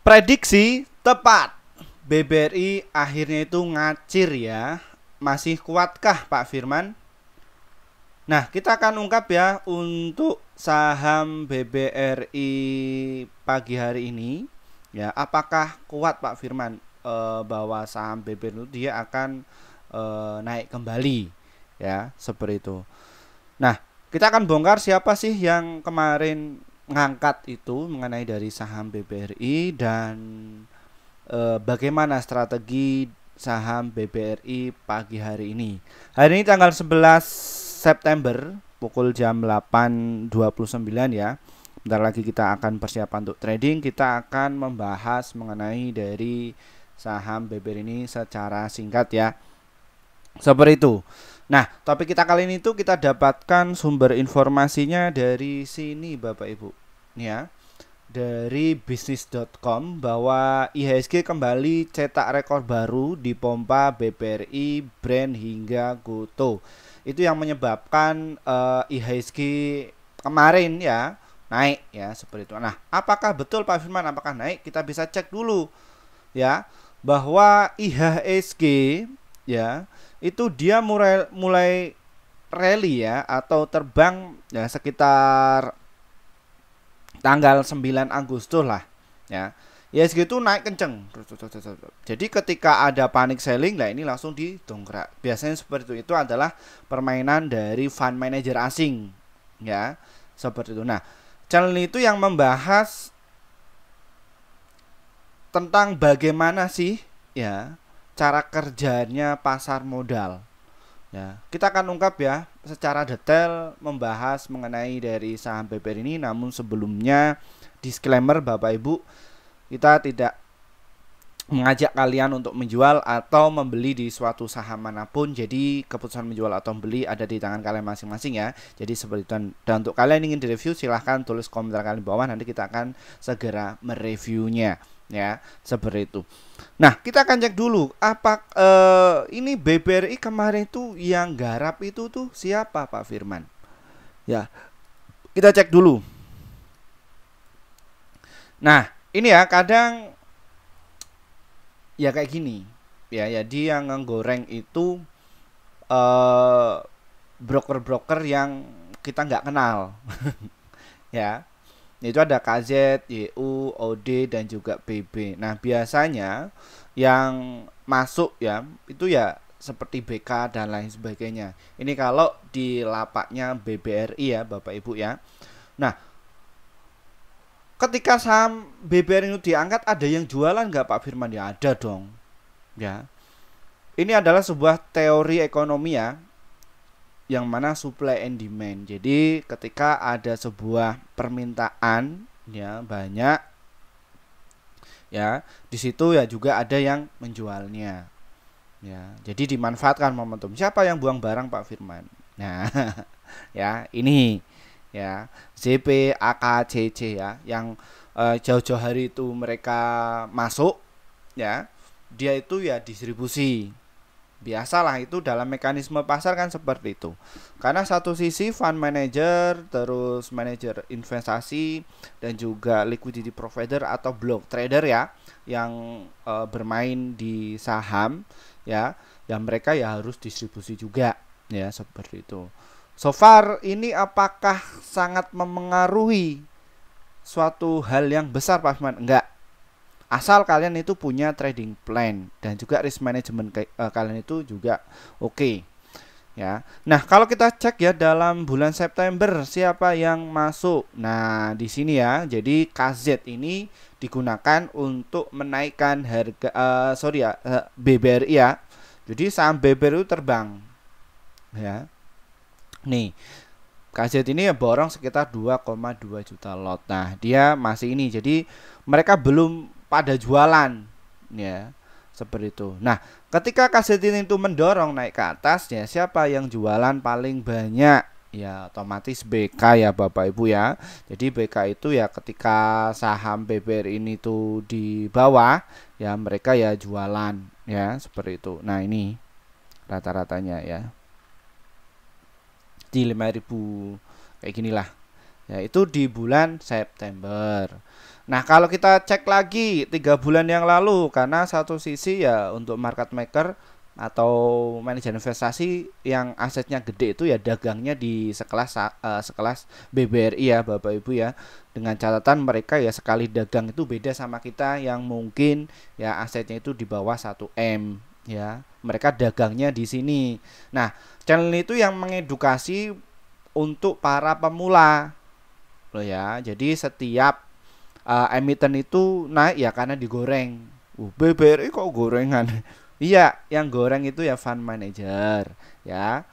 Prediksi tepat. BBRI akhirnya itu ngacir ya. Masih kuatkah Pak Firman? Nah, kita akan ungkap ya untuk saham BBRI pagi hari ini. Ya, apakah kuat Pak Firman bahwa saham BBRI itu dia akan naik kembali ya, seperti itu. Nah, kita akan bongkar siapa sih yang kemarin ngangkat itu mengenai dari saham BBRI dan bagaimana strategi saham BBRI pagi hari ini. Hari ini tanggal 11 September pukul jam 8.29 ya. Bentar lagi kita akan persiapan untuk trading. Kita akan membahas mengenai dari saham BBRI ini secara singkat ya. Seperti itu. Nah, topik kita kali ini tuh kita dapatkan sumber informasinya dari sini Bapak Ibu ya. Dari bisnis.com bahwa IHSG kembali cetak rekor baru di pompa BBRI, Brand hingga Gotoh. Itu yang menyebabkan IHSG kemarin ya naik ya, seperti itu. Nah, apakah betul Pak Firman, apakah naik? Kita bisa cek dulu ya bahwa IHSG ya itu dia mulai rally ya atau terbang ya sekitar tanggal 9 Agustus lah ya. IHSG itu naik kenceng. Jadi ketika ada panic selling, nah ini langsung didongkrak. Biasanya seperti itu. Itu adalah permainan dari fund manager asing ya. Seperti itu. Nah, channel itu yang membahas tentang bagaimana sih ya cara kerjanya pasar modal. Ya, kita akan ungkap ya secara detail membahas mengenai dari saham BBRI ini. Namun sebelumnya disclaimer Bapak Ibu, kita tidak mengajak kalian untuk menjual atau membeli di suatu saham manapun. Jadi keputusan menjual atau membeli ada di tangan kalian masing-masing ya. Jadi seperti itu. Dan untuk kalian ingin direview silahkan tulis komentar kalian di bawah. Nanti kita akan segera mereviewnya ya, seperti itu. Nah, kita akan cek dulu apa ini BBRI kemarin itu yang garap itu tuh siapa Pak Firman? Ya, kita cek dulu. Nah, ini ya kadang ya kayak gini ya, dia yang ngegoreng itu broker-broker yang kita nggak kenal ya. Itu ada KZ, YU, OD dan juga PB. Nah, biasanya yang masuk ya itu ya seperti BK dan lain sebagainya. Ini kalau di lapaknya BBRI ya Bapak Ibu ya. Nah, ketika saham BBRI itu diangkat, ada yang jualan nggak Pak Firman? Ya ada dong ya. Ini adalah sebuah teori ekonomi ya, yang mana supply and demand. Jadi ketika ada sebuah permintaan ya banyak ya, di situ ya juga ada yang menjualnya ya. Jadi dimanfaatkan momentum. Siapa yang buang barang Pak Firman? Nah, ya ini ya ZP, AKCC ya, yang jauh-jauh hari itu mereka masuk ya, dia itu ya distribusi. Biasalah itu dalam mekanisme pasar kan seperti itu. Karena satu sisi fund manager, terus manajer investasi dan juga liquidity provider atau block trader ya, yang bermain di saham ya, yang mereka ya harus distribusi juga ya, seperti itu. So far ini apakah sangat memengaruhi suatu hal yang besar Pak Firman? Enggak. Asal kalian itu punya trading plan dan juga risk management kalian itu juga oke ya. Nah, kalau kita cek ya dalam bulan September siapa yang masuk. Nah, di sini ya. Jadi KZ ini digunakan untuk menaikkan harga BBRI ya. Jadi saham BBRI itu terbang ya. Nih, KZ ini ya borong sekitar 2,2 juta lot. Nah, dia masih ini. Jadi mereka belum pada jualan ya, seperti itu. Nah, ketika KZ ini itu mendorong naik ke atas ya, siapa yang jualan paling banyak? Ya otomatis BK ya Bapak Ibu ya. Jadi BK itu ya ketika saham BBRI ini tuh di bawah ya, mereka ya jualan ya, seperti itu. Nah, ini rata-ratanya ya di 5.000 kayak ginilah ya, itu di bulan September. Nah, kalau kita cek lagi 3 bulan yang lalu, karena satu sisi ya untuk market maker atau manajer investasi yang asetnya gede itu ya dagangnya di sekelas BBRI ya Bapak Ibu ya. Dengan catatan mereka ya sekali dagang itu beda sama kita yang mungkin ya asetnya itu di bawah 1 M ya. Mereka dagangnya di sini. Nah, channel itu yang mengedukasi untuk para pemula loh ya. Jadi setiap emiten itu naik ya karena digoreng. BBRI kok gorengan? Iya, yang goreng itu ya fund manager ya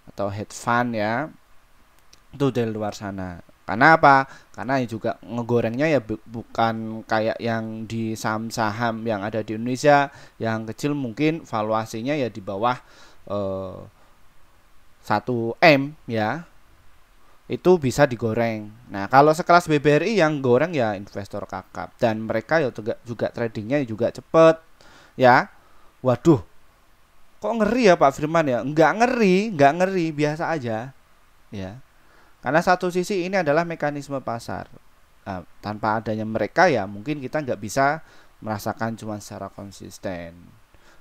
atau hedge fund ya. Itu dari luar sana. Karena apa? Karena juga ngegorengnya ya bukan kayak yang di saham-saham yang ada di Indonesia yang kecil mungkin valuasinya ya di bawah 1 M ya. Itu bisa digoreng. Nah, kalau sekelas BBRI yang goreng ya investor kakap dan mereka ya juga tradingnya juga cepet ya. Waduh, kok ngeri ya Pak Firman ya? Enggak ngeri, biasa aja ya. Karena satu sisi ini adalah mekanisme pasar. Nah, tanpa adanya mereka ya mungkin kita nggak bisa merasakan cuma secara konsisten.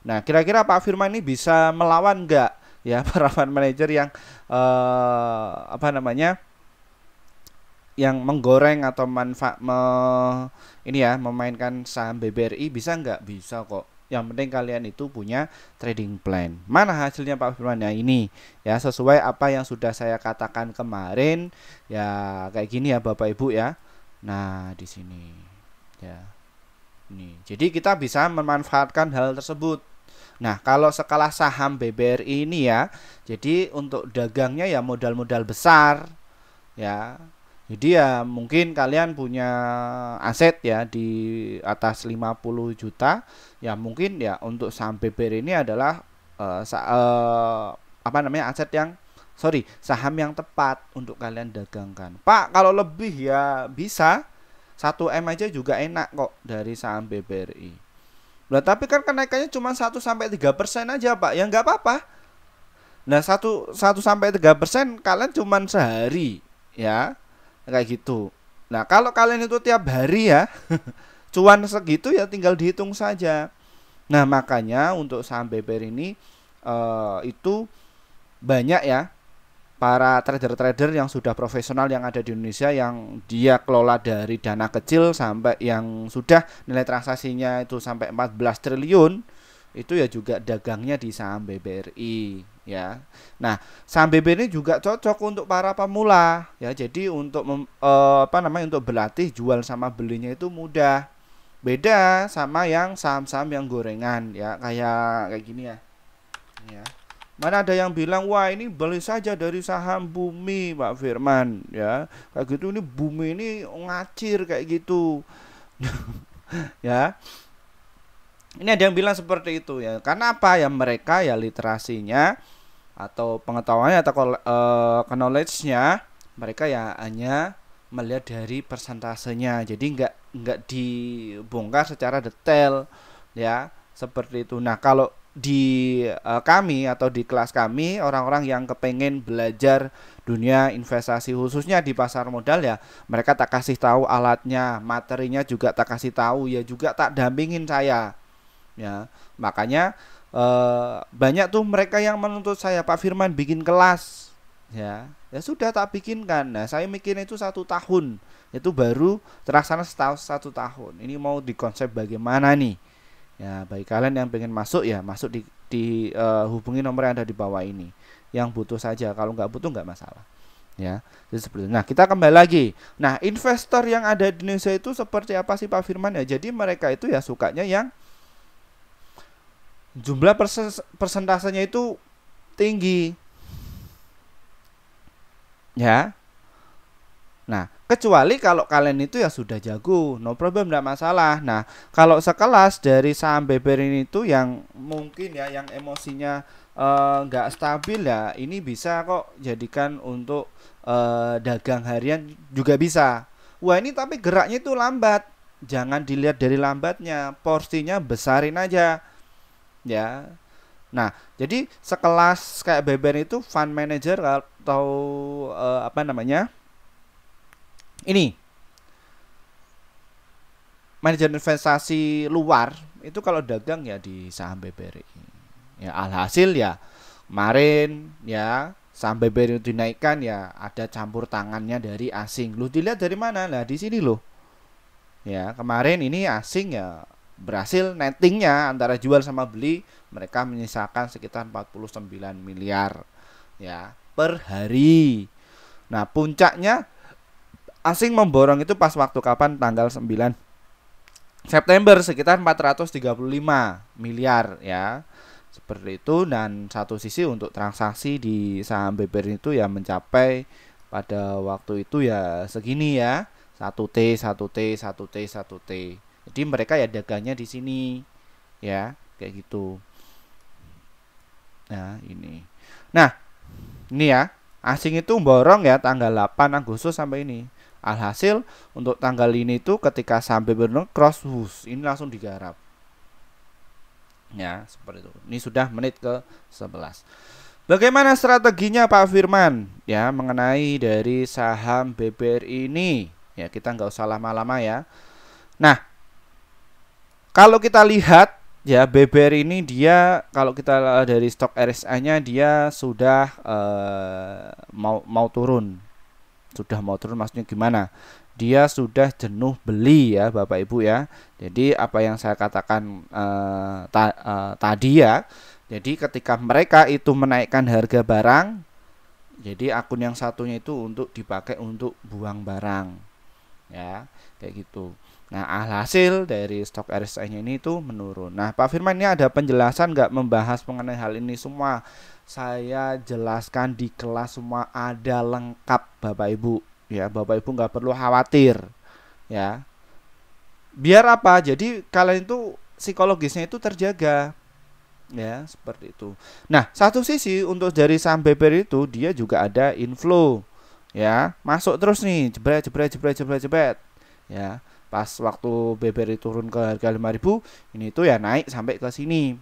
Nah, kira-kira Pak Firman ini bisa melawan nggak ya para fund manager yang apa namanya yang menggoreng atau ini ya memainkan saham BBRI? Bisa nggak? Bisa kok. Yang penting kalian itu punya trading plan. Mana hasilnya Pak Firman? Ya ini ya sesuai apa yang sudah saya katakan kemarin ya kayak gini ya Bapak Ibu ya. Nah di sini ya ini. Jadi kita bisa memanfaatkan hal tersebut. Nah, kalau skala saham BBRI ini ya, jadi untuk dagangnya ya modal-modal besar ya. Jadi ya mungkin kalian punya aset ya di atas 50 juta ya mungkin ya untuk saham BBRI ini adalah apa namanya saham yang tepat untuk kalian dagangkan. Pak, kalau lebih ya bisa 1 M aja juga enak kok dari saham BBRI. Nah, tapi kan kenaikannya cuma 1-3% aja Pak. Ya nggak apa-apa. Nah 1-3% kalian cuma sehari ya kayak gitu. Nah kalau kalian itu tiap hari ya cuan segitu ya tinggal dihitung saja. Nah makanya untuk saham BBR ini itu banyak ya para trader-trader yang sudah profesional yang ada di Indonesia yang dia kelola dari dana kecil sampai yang sudah nilai transaksinya itu sampai 14 triliun itu ya juga dagangnya di saham BBRI ya. Nah, saham BBRI juga cocok untuk para pemula ya. Jadi untuk untuk berlatih jual sama belinya itu mudah. Beda sama yang saham-saham yang gorengan ya, kayak gini ya. Ya. Mana ada yang bilang wah ini beli saja dari saham Bumi Pak Firman ya. Kayak gitu ini Bumi ini ngacir kayak gitu. Ya. Ini ada yang bilang seperti itu ya. Karena apa ya mereka ya literasinya atau pengetahuannya atau knowledge-nya mereka ya hanya melihat dari persentasenya. Jadi nggak dibongkar secara detail ya seperti itu. Nah, kalau di kami atau di kelas kami orang-orang yang kepengen belajar dunia investasi khususnya di pasar modal ya mereka tak kasih tahu alatnya, materinya juga tak kasih tahu ya juga tak dampingin saya. Ya, makanya banyak tuh mereka yang menuntut saya Pak Firman bikin kelas ya sudah tak bikinkan. Nah saya mikirnya itu 1 tahun itu baru terlaksana 1 tahun ini mau dikonsep bagaimana nih ya. Bagi kalian yang pengen masuk ya masuk di hubungi nomor yang ada di bawah ini yang butuh saja, kalau nggak butuh nggak masalah ya. Jadi seperti itu. Nah kita kembali lagi, nah investor yang ada di Indonesia itu seperti apa sih Pak Firman ya? Jadi mereka itu ya sukanya yang jumlah persentasenya itu tinggi ya. Nah kecuali kalau kalian itu ya sudah jago, no problem, tidak masalah. Nah kalau sekelas dari saham BBRI itu yang mungkin ya yang emosinya nggak stabil ya ini bisa kok jadikan untuk dagang harian juga bisa. Wah ini tapi geraknya itu lambat, jangan dilihat dari lambatnya, porsinya besarin aja ya. Nah, jadi sekelas kayak BBR itu fund manager atau apa namanya? Ini manajer investasi luar itu kalau dagang ya di saham BBRI. Ya alhasil ya kemarin ya saham BBRI dinaikkan ya ada campur tangannya dari asing. Lu dilihat dari mana? Nah, di sini loh. Ya, kemarin ini asing ya berhasil nettingnya antara jual sama beli, mereka menyisakan sekitar 49 miliar ya per hari. Nah, puncaknya asing memborong itu pas waktu kapan? Tanggal 9 September sekitar 435 miliar ya. Seperti itu, dan satu sisi untuk transaksi di saham BBRI itu ya mencapai pada waktu itu ya segini ya. 1T, 1T, 1T, 1T. Jadi mereka ya dagangnya di sini ya, kayak gitu. Nah, ini. Nah, ini ya, asing itu borong ya tanggal 8 Agustus sampai ini. Alhasil untuk tanggal ini itu ketika sampai cross, ini langsung digarap. Ya, seperti itu. Ini sudah menit ke 11. Bagaimana strateginya Pak Firman ya mengenai dari saham BBRI ini? Ya, kita nggak usah lama-lama ya. Nah, kalau kita lihat ya BBRI ini dia kalau kita dari stok RSI-nya dia sudah mau turun. Sudah mau turun maksudnya gimana? Dia sudah jenuh beli ya Bapak Ibu ya. Jadi apa yang saya katakan tadi ya. Jadi ketika mereka itu menaikkan harga barang, jadi akun yang satunya itu untuk dipakai untuk buang barang. Ya, kayak gitu. Nah, alhasil dari stok RSI-nya ini tuh menurun. Nah, Pak Firman ini ada penjelasan nggak membahas mengenai hal ini semua? Saya jelaskan di kelas semua, ada lengkap Bapak Ibu. Ya, Bapak Ibu nggak perlu khawatir. Ya, biar apa? Jadi kalian itu psikologisnya itu terjaga. Ya, seperti itu. Nah, satu sisi untuk dari saham BBRI itu dia juga ada inflow. Ya, masuk terus nih, jebret. Ya, pas waktu BBRI turun ke harga 5.000, ini tuh ya naik sampai ke sini.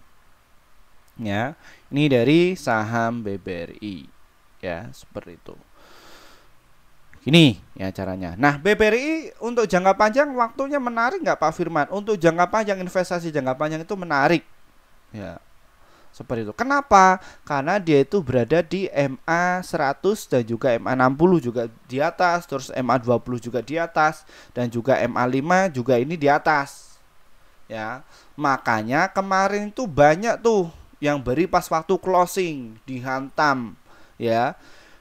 Ya, ini dari saham BBRI. Ya, seperti itu. Ini ya caranya. Nah, BBRI untuk jangka panjang waktunya menarik nggak Pak Firman? Untuk jangka panjang, investasi jangka panjang itu menarik. Ya, seperti itu. Kenapa? Karena dia itu berada di MA 100 dan juga MA 60 juga di atas, terus MA 20 juga di atas, dan juga MA 5 juga ini di atas. Ya. Makanya kemarin itu banyak tuh yang beri pas waktu closing dihantam ya.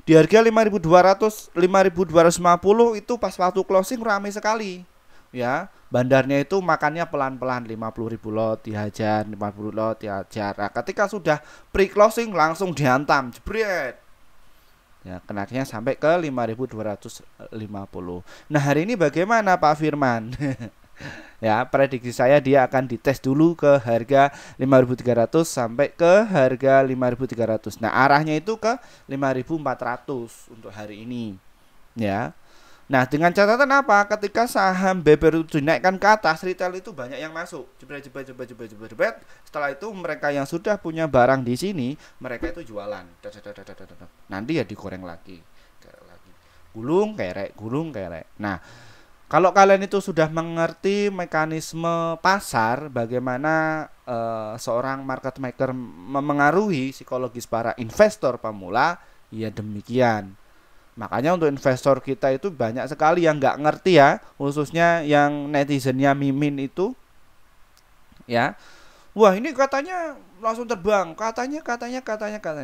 Di harga 5.200, 5.250 itu pas waktu closing ramai sekali. Ya, bandarnya itu makannya pelan-pelan, 50.000 lot dihajar, 50 lot dihajar. Nah, ketika sudah pre-closing langsung dihantam, jebret. Ya, kenaikannya sampai ke 5.250. Nah, hari ini bagaimana Pak Firman? Ya, prediksi saya dia akan dites dulu ke harga 5.300 sampai ke harga 5.300. Nah, arahnya itu ke 5.400 untuk hari ini. Ya. Nah, dengan catatan apa? Ketika saham BBRI dinaikkan ke atas, retail itu banyak yang masuk. Jebret. Setelah itu mereka yang sudah punya barang di sini, mereka itu jualan. Nanti ya digoreng lagi. Gulung kerek. Nah, kalau kalian itu sudah mengerti mekanisme pasar, bagaimana seorang market maker memengaruhi psikologis para investor pemula, ya demikian. Makanya untuk investor kita itu banyak sekali yang nggak ngerti ya, khususnya yang netizennya mimin itu, ya. Wah, ini katanya langsung terbang, katanya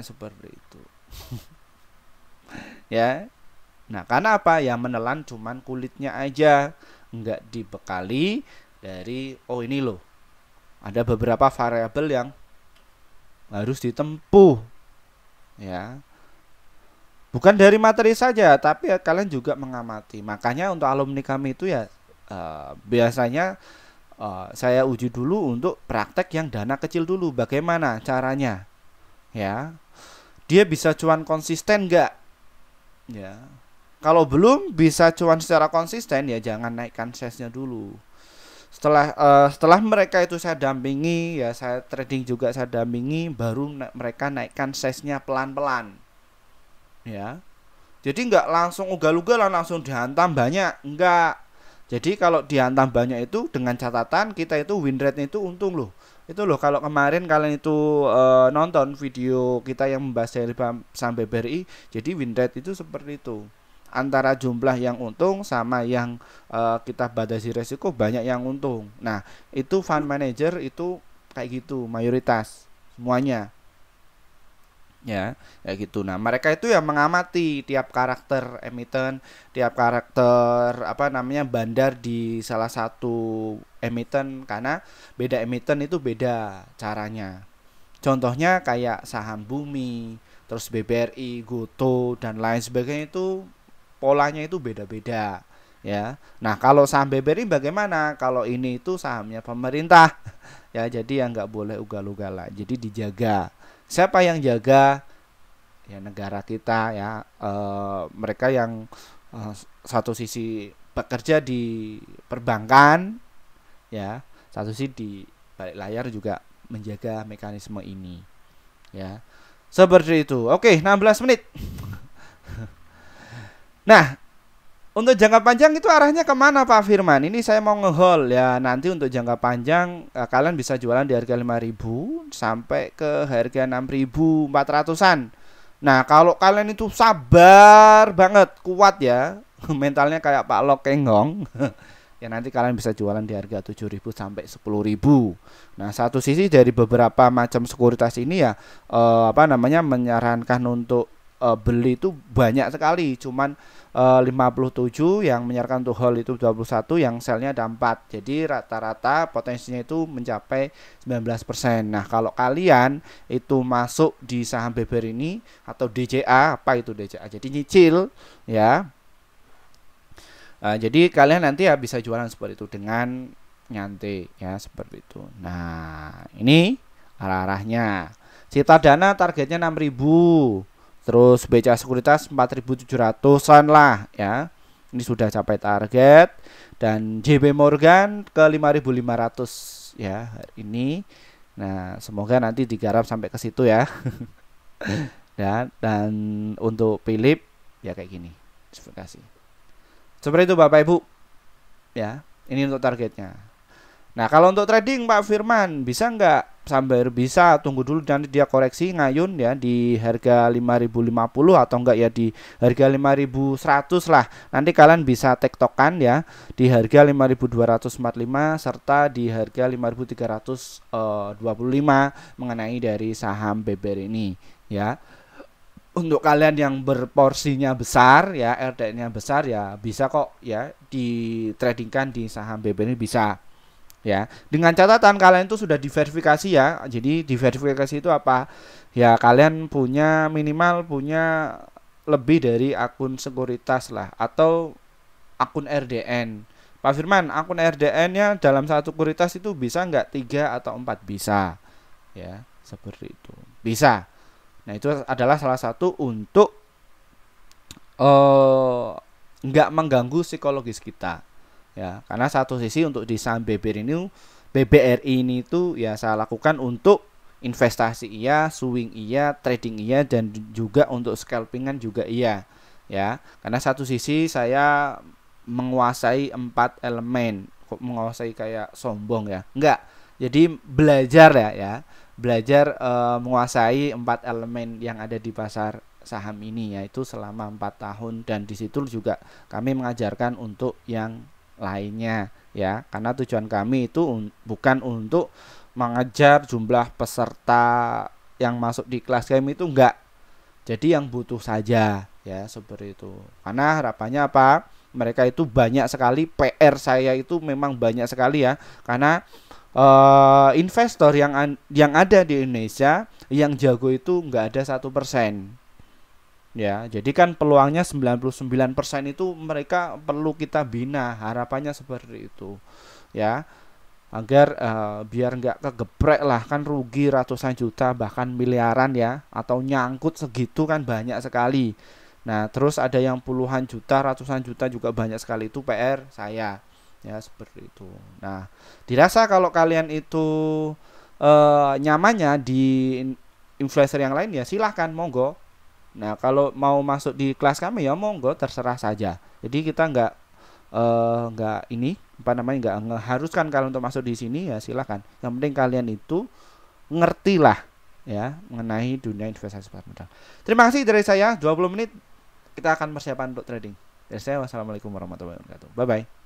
seperti itu. Ya. Nah, karena apa? Yang menelan cuman kulitnya aja, nggak dibekali dari ini loh. Ada beberapa variabel yang harus ditempuh. Ya. Bukan dari materi saja, tapi ya kalian juga mengamati. Makanya untuk alumni kami itu ya biasanya saya uji dulu untuk praktek yang dana kecil dulu. Bagaimana caranya? Ya, dia bisa cuan konsisten nggak? Ya, kalau belum bisa cuan secara konsisten ya jangan naikkan size-nya dulu. Setelah mereka itu saya dampingi, ya saya trading juga saya dampingi, baru mereka naikkan size-nya pelan-pelan. Ya, jadi nggak langsung ugal-ugalan langsung dihantam banyak, enggak. Jadi kalau dihantam banyak itu dengan catatan kita itu win rate-nya itu untung loh. Itu loh kalau kemarin kalian itu nonton video kita yang membahas dari saham BBRI, jadi win rate itu seperti itu. Antara jumlah yang untung sama yang kita batasi resiko, banyak yang untung. Nah, itu fund manager itu kayak gitu mayoritas semuanya. Ya, kayak gitu. Nah, mereka itu yang mengamati tiap karakter emiten, tiap karakter bandar di salah satu emiten, karena beda emiten itu beda caranya. Contohnya kayak saham Bumi, terus BBRI, Goto dan lain sebagainya itu polanya itu beda-beda ya. Nah, kalau saham BBRI bagaimana? Kalau ini itu sahamnya pemerintah ya, jadi yang nggak boleh ugal-ugalan. Jadi dijaga. Siapa yang jaga? Ya negara kita ya, mereka yang satu sisi bekerja di perbankan ya, satu sisi di balik layar juga menjaga mekanisme ini ya, seperti itu. Oke, 16 menit. Nah, untuk jangka panjang itu arahnya kemana Pak Firman? Ini saya mau nge-haul ya. Nanti untuk jangka panjang kalian bisa jualan di harga 5.000 sampai ke harga 6.400-an. Nah, kalau kalian itu sabar banget, kuat ya, mentalnya kayak Pak Lok Kenggong, ya nanti kalian bisa jualan di harga 7.000 sampai 10.000. Nah, satu sisi dari beberapa macam sekuritas ini ya menyarankan untuk beli itu banyak sekali, cuman 57 yang menyarankan untuk hold itu 21, yang sellnya ada 4. Jadi rata-rata potensinya itu mencapai 19%. Nah, kalau kalian itu masuk di saham BBR ini atau DCA, apa itu DCA? Jadi nyicil ya. Jadi kalian nanti ya bisa jualan seperti itu dengan nyantai ya, seperti itu. Nah, ini arah-arahnya. Cita Dana targetnya 6.000. Terus BCA Sekuritas 4.700-an lah ya. Ini sudah capai target. Dan JP Morgan ke 5.500 ya hari ini. Nah, semoga nanti digarap sampai ke situ ya. Ya, dan untuk Philip ya kayak gini. Terima kasih. Seperti itu Bapak Ibu. Ya, ini untuk targetnya. Nah, kalau untuk trading Pak Firman bisa nggak? Sambil bisa, tunggu dulu nanti dia koreksi ngayun ya di harga 5.050 atau enggak ya di harga 5.100 lah. Nanti kalian bisa tektokan ya di harga 5.245 serta di harga 5.325 mengenai dari saham BBR ini ya. Untuk kalian yang berporsinya besar ya, RDN-nya besar ya, bisa kok ya ditradingkan di saham BBR ini bisa. Ya, dengan catatan kalian itu sudah diverifikasi ya. Jadi diverifikasi itu apa? Ya, kalian punya minimal punya lebih dari akun sekuritas lah atau akun RDN. Pak Firman, akun RDN-nya dalam satu sekuritas itu bisa nggak 3 atau 4? Bisa. Ya, seperti itu. Bisa. Nah, itu adalah salah satu untuk nggak mengganggu psikologis kita. Ya, karena satu sisi untuk di saham BBRI ini itu ya saya lakukan untuk investasi iya, swing iya, trading iya, dan juga untuk scalpingan juga iya. Ya, karena satu sisi saya menguasai 4 elemen. Kok menguasai kayak sombong ya? Enggak. Jadi belajar ya. Belajar menguasai 4 elemen yang ada di pasar saham ini yaitu selama 4 tahun, dan di situ juga kami mengajarkan untuk yang lainnya ya, karena tujuan kami itu bukan untuk mengejar jumlah peserta yang masuk di kelas kami itu enggak, jadi yang butuh saja ya, seperti itu. Karena harapannya apa, mereka itu banyak sekali, PR saya itu memang banyak sekali ya, karena investor yang ada di Indonesia yang jago itu enggak ada 1%. Ya, jadi kan peluangnya 99% itu mereka perlu kita bina, harapannya seperti itu. Ya, agar biar nggak kegeprek lah, kan rugi ratusan juta bahkan miliaran ya, atau nyangkut segitu kan banyak sekali. Nah, terus ada yang puluhan juta, ratusan juta juga banyak sekali, itu PR saya. Ya, seperti itu. Nah, dirasa kalau kalian itu nyamannya di influencer yang lain ya silahkan, monggo. Nah, kalau mau masuk di kelas kami ya monggo, terserah saja. Jadi kita nggak nggak ini apa namanya nggak mengharuskan kalian untuk masuk di sini, ya silahkan. Yang penting kalian itu ngerti lah ya mengenai dunia investasi pasar modal. Terima kasih dari saya, 20 menit kita akan persiapan untuk trading. Dari saya, wassalamualaikum warahmatullahi wabarakatuh. Bye bye.